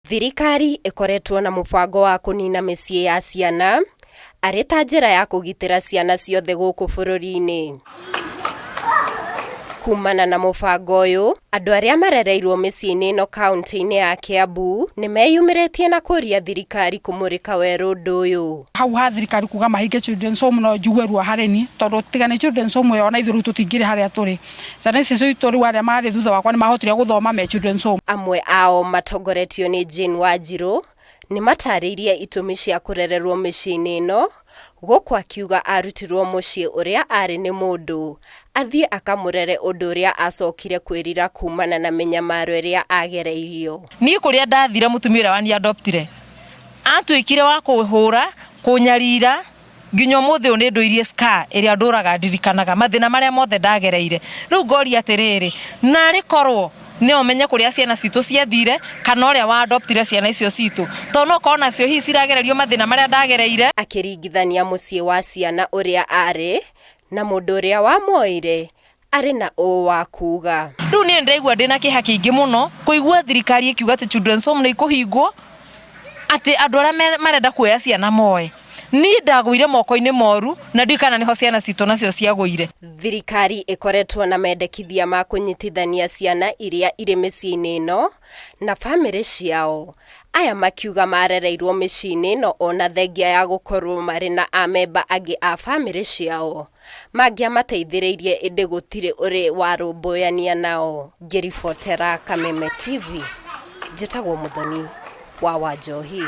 Thirikari ikoretwo na mubango wa kunina mĩciĩ ya ciana arĩ ta njĩra ya kũgitĩra ciana ciothe gũkũ bũrũri-inĩ. Kumana na mubango ũyũ, andũ arĩa marereirwo mĩciĩ-inĩ ĩno kaunti-inĩ ya Kiambu nĩ meyumĩrĩtie na kũria thirikari kũmũrĩka werũ ũndũ ũyũ. Hau ha thirikari kuga mahinge children's home no njuge rua hareni tondũ tigane children's home yo na ithuĩ tũtingĩrĩ harĩa tũrĩ. Ciana ici citũ rĩu arĩa marĩ thutha wakwa nĩ mahotire gũthoma me children's home. Amwe ao matongoretio nĩ Jane Wanjiru nĩ matarĩirie itũmi cia kũrererwo mĩciĩ-inĩ ĩno, gũkũ akiuga arutirwo mũciĩ ũrĩa arĩ nĩ mũndũ athiĩ akamũrere ũndũ ũrĩa acokire kwĩrira kumana na mĩnyamaro ĩrĩa agereirio. Niĩ kũrĩa ndathire mũtumia ũrĩa wani adoptire atuĩkire wa kũhũra, kũnyarira, nginya mũthĩ ũyũ nĩ ndũirie scar ĩrĩa ndũraga ndirikanaga mathĩna marĩa mothe ndagereire. Rĩu ngoria atĩrĩrĩ, narĩ korwo nĩ umenye kũrĩa ciana citũ ciathire kana ũrĩa wa adoptire ciana icio citũ tondũ no kona cio hihi ciragererio mathĩna marĩa ndagereire. Akĩringithania mũciĩ wa ciana ũrĩa arĩ na mũndũ ũrĩa wamoire arĩ na ũũ wa kuga. Rĩu niĩ ndĩraigua ndĩna kĩeha kĩingĩ mũno kũigua thirikari ĩkiuga atĩ children's home nĩ ikũhingwo, atĩ andũ arĩa marenda kuoya ciana moe. Niĩ ndagũire moko-inĩ moru na ndiũĩ kana nĩho ciana citũ nacio ciagũire. Thirikari ĩkoretwo na mendekithia ma kũnyitithania ciana iria irĩ mĩciĩ-inĩ ĩno na bamĩrĩ ciao. Aya makiuga marereirwo mĩciĩ-inĩ ĩno ona thengia ya gũkorwo marĩ na amemba angĩ a bamĩrĩ ciao mangĩamateithĩrĩirie ĩndĩ gũtirĩ ũrĩ warũmbũyania nao. Ngĩribotera Kameme TV, njĩtagwo Mũthoni wa Wanjohi.